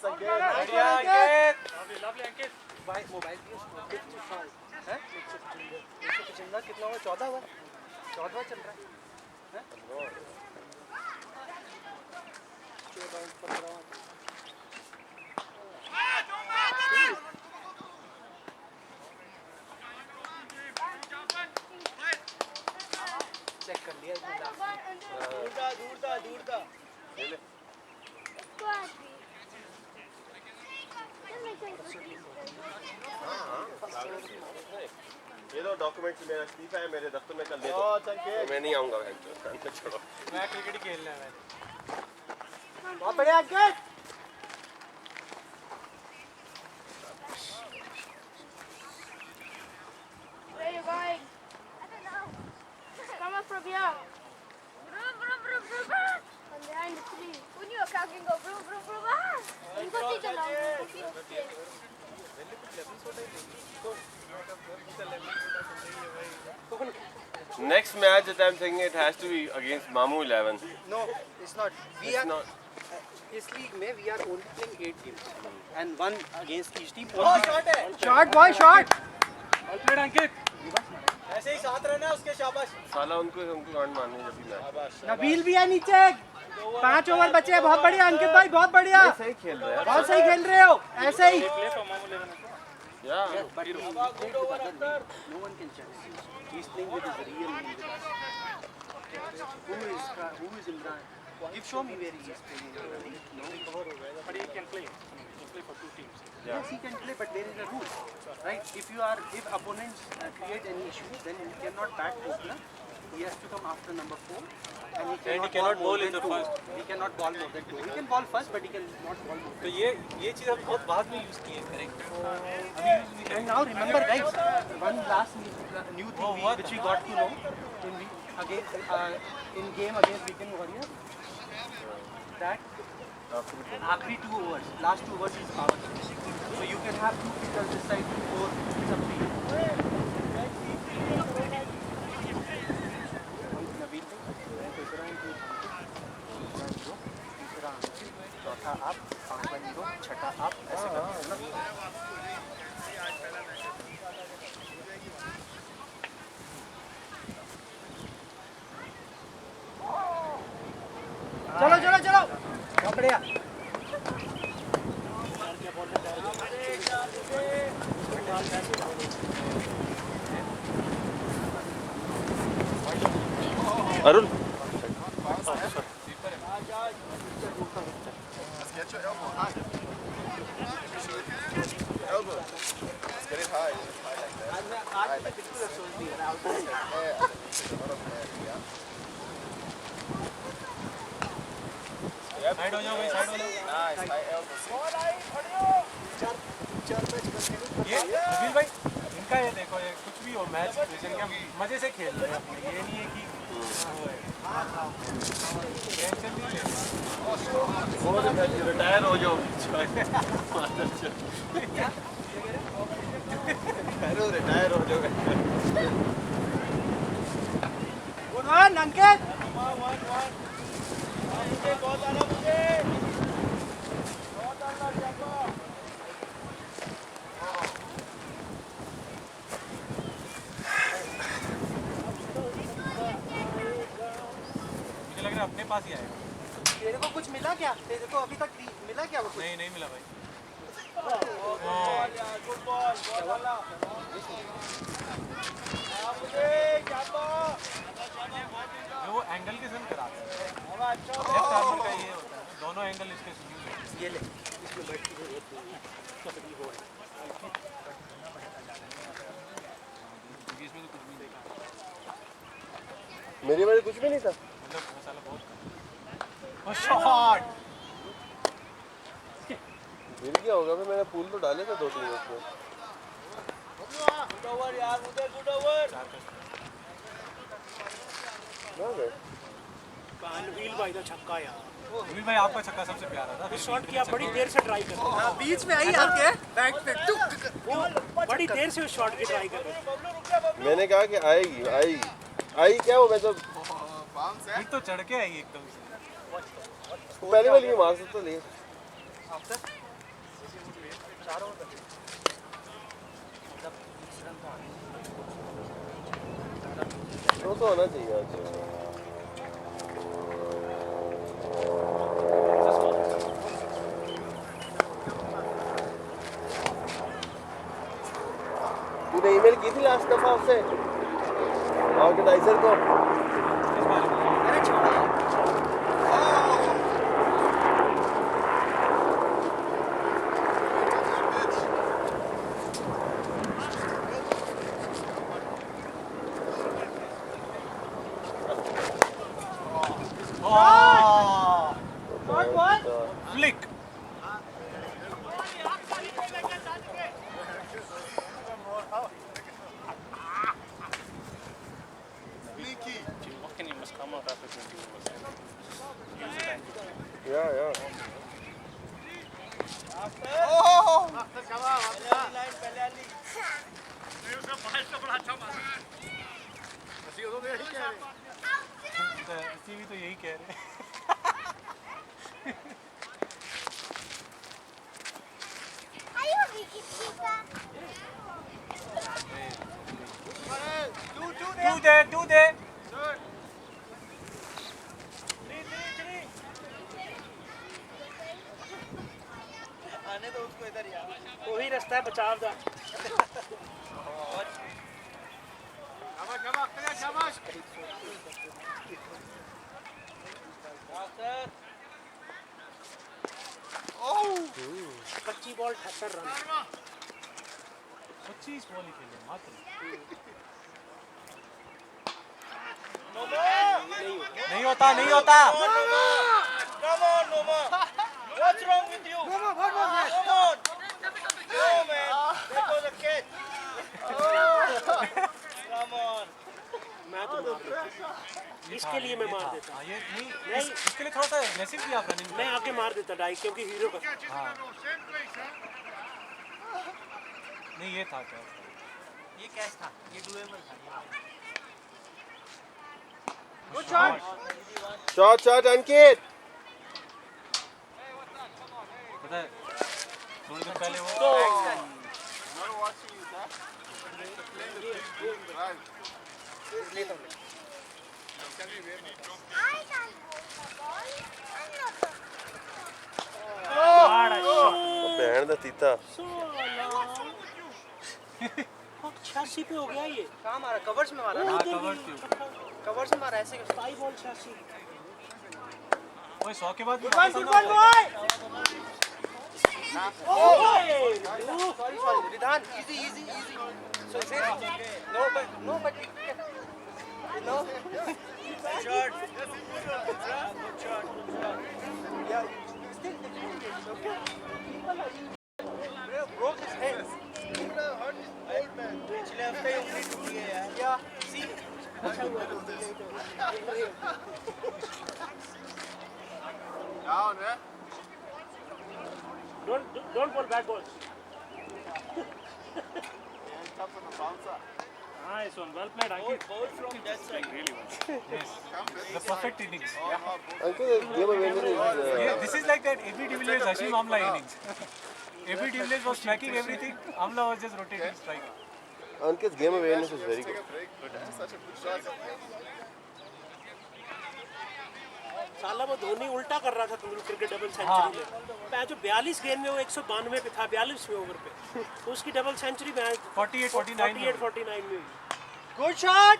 पता भाई मोबाइल भी उसको है 155 कितना हुआ 14 हुआ 14 चल रहा है 14 चेक कर लिया दूर था ले ले ये दो डॉक्यूमेंट्स मेरा इस्तीफा है मेरे दफ्तर में कल दे दो मैं नहीं आऊंगा बैंक छोड़ो मैं क्रिकेट ही खेलना है मैंने बहुत बढ़िया अंकित Where are you going? I don't know. Come up from here. Vroom, vroom, vroom, vroom, vroom. From behind the tree. Who knew a cow can go vroom, vroom, vroom, vroom? You go teach along. Next match that I'm thinking it has to be against Mamu 11. No, it's not. We It's are not. इस league में we are only playing 8 teams and 1 against each team. Shot boy shot Well played, Ankit. ऐसे ही साथ रहना उसके शाबाश. साला उनको गांड मारने जब भी मैच नबील भी है नीचे 5 ओवर बचे हैं बहुत बढ़िया अंकित भाई बहुत बढ़िया सही खेल रहे हैं बहुत सही खेल रहे हो ऐसे ही Play for Mamu 11. यार But he played with other name. No one can check. He's playing with his real name with us. Who is Imran? Show me where he is playing. No. But he can play. He can play for 2 teams. Yes, he can play, but there is a rule, right? If opponents create any issue, then he cannot bat opener. He has to come after number 4, and he cannot bowl in the first. He cannot bowl more than 2. He can bowl first, but he cannot bowl more. तो ये चीज़ हम बहुत बाद में use की है correct And now remember, guys, one last new thing which we got to know in game against Weekend Warriors, that आखिरी 2 overs, last 2 overs is power. So you can have 2 pitchers this side, 4 it's up to you. चौथा आप, 5 दो, छठा आप, ऐसे करते हैं ना. चलो चलो चलो बहुत बढ़िया Arun Get your elbow high. Elbow. Let's get it high. Just high like that. High like this. Yeah, there's a lot of hair. Yeah. Side हो जाओ भाई साइड हो जाओ Nice. High elbow. ये नबील भाई इनका ये देखो ये कुछ भी हो मैच मजे से खेल रहे हैं अपने ये नहीं है कि टेंशन नहीं ले रिटायर हो जाओ रिटायर हो जाओ गुड वन अंकित मुझे लग रहा है अपने पास ही आएगा तेरे को कुछ मिला क्या? तेरे को अभी तक मिला क्या वो कुछ? नहीं मिला भाई। वो एंगल के संग कराते हैं। लेफ्ट आर्मर का ये होता है, दोनों एंगल इसके यूज होते हैं। ये ले, इसमें बैठ की जरूरत नहीं है। इसमें तो कुछ भी नहीं था। मेरी वाली कुछ भी नहीं था। मतलब मसाला बहुत कम। शॉट गिर गया होगा फिर, मैंने फूल तो डाले थे 2-3 उसमें। व्हील भाई का छक्का यार। विल भाई आपका छक्का सबसे प्यारा था। शॉट किया, बड़ी देर से ट्राई कर रहा था। बीच में आई आपके बैट पे टुक, वो बड़ी देर से उस शॉट की ट्राई कर रहा था। मैंने कहा कि आएगी आएगी आई क्या हो, मैं तो फिर तो चढ़ के आई एकदम से। पहले वाली मार सकता नहीं। तो होना चाहिए आज। तूने ईमेल की थी लास्ट दफा उससे ऑर्गेनाइजर को? अरे छोड़ो। Flick Yeah. भी तो यही कह रहे हैं। Are you a wicketkeeper? Do there. आने दो उसको इधर यार। वही रास्ता है, बचाव दा। पच्चीस बॉल 78 रन। 25 बॉल ही खेले मात्र। नहीं होता। Come on, Noma. What's wrong with you? Noma, what was that? Come on. No, man. That was a catch. Come on. मैं तो मार देता। इसके लिए मैं मार देता। ये नहीं, इसके लिए थोड़ा सा मैसिव भी आप रनिंग। मैं आगे मार देता डाई, क्योंकि हीरो का। नहीं ये था क्या? ये कैच था, ये डुएबल था। Good shot. शॉट अंकित। पता है थोड़ी देर पहले वो बहन दा तीता 86 पे हो गया ये। कहाँ मारा? कवर्स में मारा ना? कवर्स में मारा ऐसे। 5 बॉल 86। ओए 100 के बाद Sorry, Ridhan, easy. So say no, but no. Shot. Good shot. Yeah, still okay. Broke his head. Hurt his old man. पिछले हफ्ते ही उंगली टूटी है यार. Yeah, see. Down, man. Don't ball bad balls. Tough on the bouncer. Nice one, well played, Ankit. Ball from that side. really was. Yes. The perfect innings. Ankit game aware Yeah, this is like that AB de Villiers Hashim Amla innings. AB de Villiers was smacking everything. Amla was just rotating strike. Ankit's game awareness is very Take good. a break, but that's such a good shot. साला वो धोनी उल्टा कर रहा था तेंदुलकर के double century में। जो 42 गेंद में वो 192 पे था, 42वें ओवर पे, तो उसकी डबल सेंचुरी में 48-49 में। Good shot.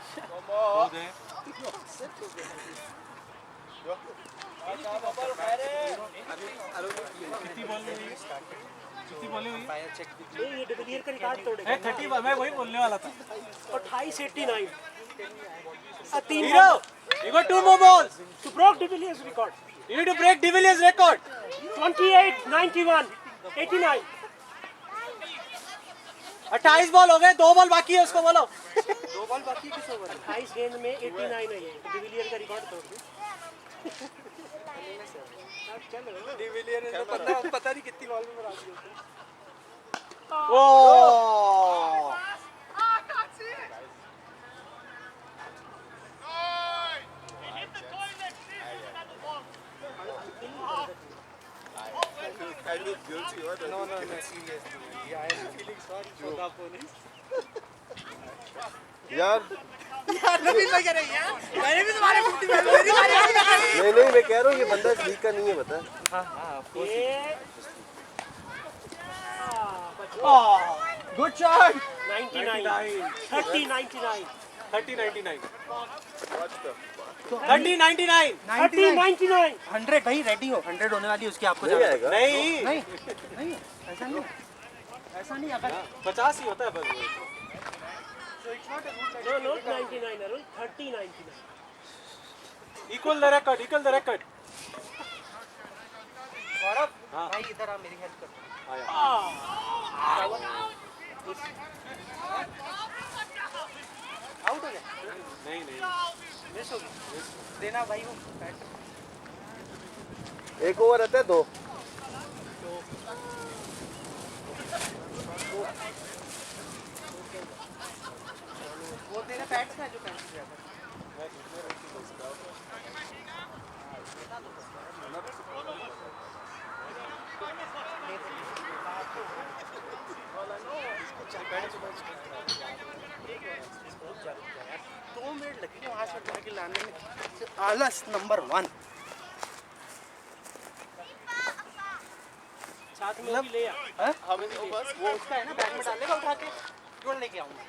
कितनी बॉलिंग हुई? ये डिविलियर का रिकॉर्ड तोड़ेगा। 30, मैं वही बोलने वाला था। 28-89। Hero, you got 2 more balls. To broke de Villiers record. You need to break de Villiers' record. 28-91, 89. 28 ball हो गए, 2 बॉल बाकी है, उसको बोलो। 2 बॉल बाकी किस ओवर? 28 गेंद में 89 है ये। डिविलियर का रिकॉर्ड तोड़ दिया। डिविलियर ने पता नहीं कितनी बॉल में मारा दिया। ओह! I look guilty. What No, seriously. I am feeling sorry for the opponents. यार नबील भाई कह रहे हैं यार, मैंने भी तुम्हारे 50 में मेरी बारी आई। नहीं मैं कह रहा हूँ ये बंदा ठीक का नहीं है, बता। Good shot. 99, 30-99, 30-99. What the? 30-99. 30-99. 100 भाई रेडी हो, 100 होने वाली है उसकी, आपको नहीं आएगा। नहीं, नहीं ऐसा नहीं, ऐसा नहीं। अगर 50 ही होता है बस। No, not 99, Arun. 30-99. Equal the record. गौरव भाई इधर आ, मेरी हेल्प कर। आउट हो गया? नहीं मिस हो गया। देना भाई वो बैट। एक ओवर रहता है 2। वो तेरे बैट्स में जो कैंसिल किया था। दो मिनट लगेंगे वहाँ से जाके लाने में। आलस नंबर 1। साथ में भी ले आ। How many overs? वो उसका है ना, बैग में डालेगा उठा के, क्यों लेके आऊँगा?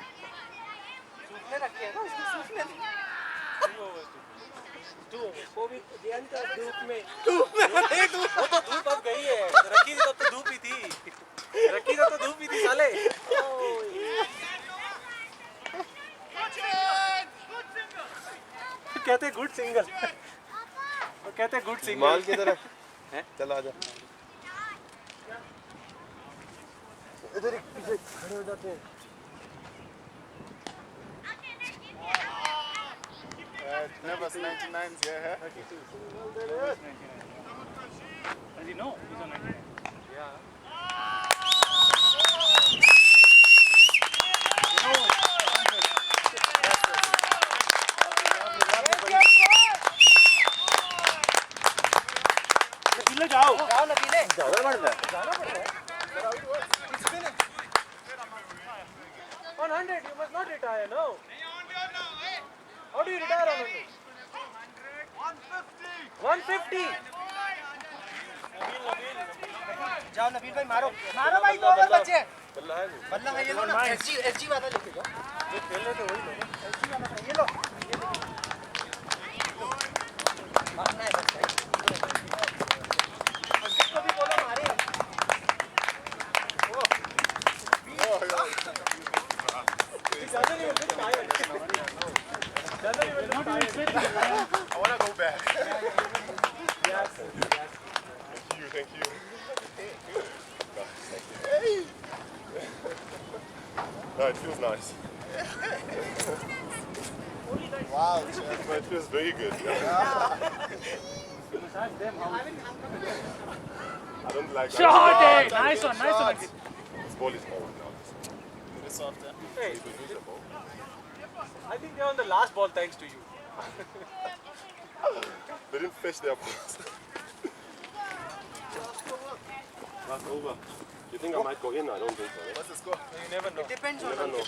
सूखने रखे हैं ना उसको, सूखने। वो भी जयंत धूप में। वो तो धूप अब गई है। रखी थी तब तो धूप ही थी। साले। कहते गुड सिंगल। वो कहते गुड सिंगल। माल की तरह चल आजा। इधर एक पीछे खड़े हो जाते हैं। Never 99s, yeah. 32. As you know, he's on 99. Yeah. नबीले जाओ। जाओ नबीले। जाना पड़ता है। 100, you must not retire, no. How do you retire on 100? 150. जाओ नबील भाई, मारो मारो भाई, 2 ओवर बचे हैं। बल्ला है नहीं। बल्ला है ये लो ना, एसजी वाला लेके जाओ। जो खेल रहे थे वही लो। एसजी वाला है, ये लो। मारना है बस भाई। इसको भी बोलो मारे। I want to go back. Thank you. No, it feels nice. Wow, Chad. No, it feels very good. I don't like. Shot it! Nice one. This ball is over now. This off there. Hey, We could use the ball. I think they're on the last ball thanks to you. They didn't fetch their balls. That's over. You think I might go in? I don't think so. Yeah? What's the score? You never know. Depends You on never know.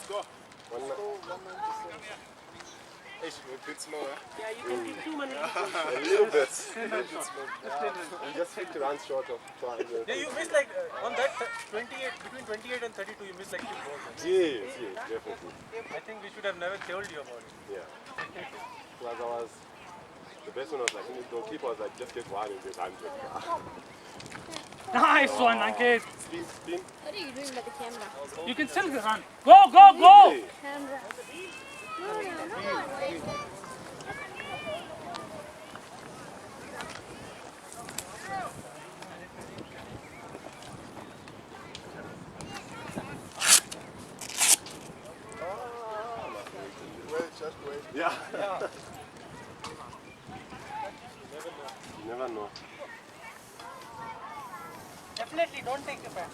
Score. 1-9. It's a bit slow, eh? Yeah, you can give too many. A little bit. You just 50 runs short of trying. Yeah, you missed like on that 28, between 28 and 32, you missed like 2 balls. Yes, definitely. I think we should have never told you about it. Yeah. Plus the best one was like, the goalkeeper was like, just get one and get 100. Nice one, Ankit. Spin. What are you doing by the camera? You can still run. Go, go, go! Hey. Camera. No, wait. Wait, just wait. Yeah. You never know. Definitely don't take the back.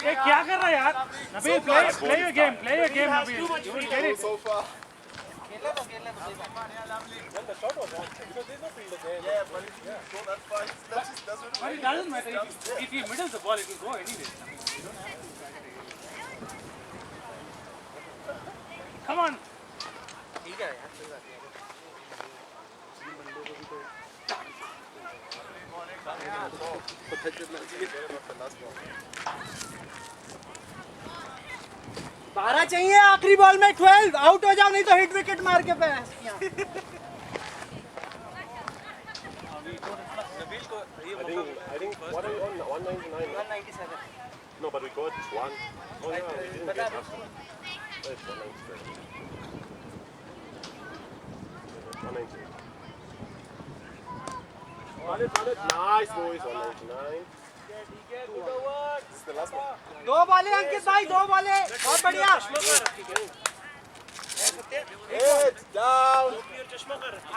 ये क्या कर रहा है यार? Nabeel, play your game, Nabeel. You will get it. So far. खेलने दो कोई बात Yeah, but if you go that far, that's what But it doesn't matter. If you middle the ball, it will go anyway. Come on. ठीक है यार कोई बात नहीं बारह चाहिए आखिरी बॉल में 12 आउट हो जाओ नहीं तो हिट विकेट मार के पे I think what are we on? 199? 197 No, but we got one. Oh yeah, we didn't get after. Oh, it's 197. 198. Nice boys, 199. This is the last one. दो बॉले अंकित भाई दो बॉले बहुत बढ़िया Heads down.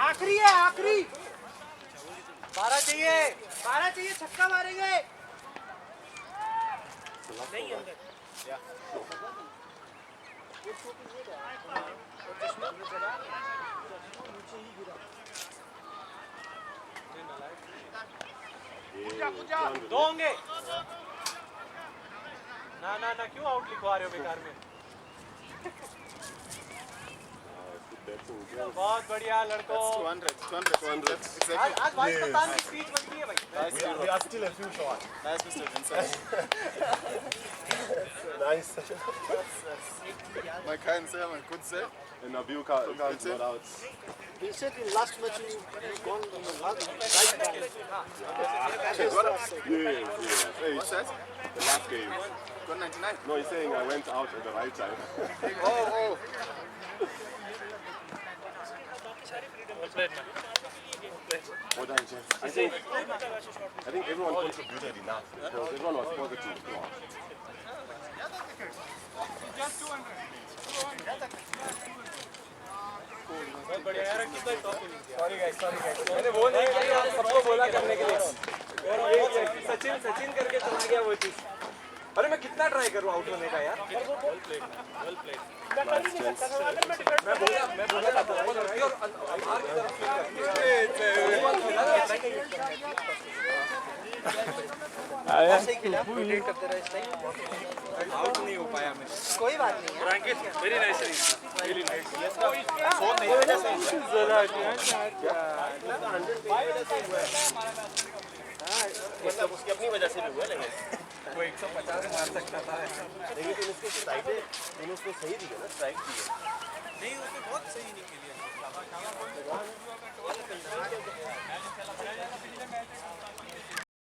आखिरी है आखिरी 12 चाहिए छक्का मारेंगे नहीं अंदर दो होंगे ना ना ना क्यों आउट लिखवा रहे हो बेकार में बहुत बढ़िया लड़कों 200. Exactly. आज भाई कप्तान की स्पीच बनती है भाई We are still a few short. Nice, Mr. Vincent. Nice. Man kann sehr, man could say. And Nabil can't not out. He said in last match you gone on the last Yes. Hey, What's that? the last game. Got 99. No, he's saying I went out at the right time. Oh. Well done, Jeff. I think everyone contributed enough because everyone was positive throughout. बहुत बढ़िया यार कितना top sorry guys मैंने वो नहीं किया सबको बोला करने के लिए सचिन करके चला गया वो चीज अरे मैं कितना ट्राई करूं आउट होने का यार वेल प्लेड मैं बोला था और बाहर की तरफ ऐसे ही खेला रोटेट करते रहे इस टाइम आउट नहीं हो पाया मैं कोई बात नहीं है रैंकित वेरी नाइस रियली नाइस मतलब उसकी अपनी वजह से भी हुआ लेकिन वो 150 मार सकता था लेकिन तुम उसको स्ट्राइक उसको सही दी है ना स्ट्राइक दी है नहीं उसने बहुत सही नहीं खेली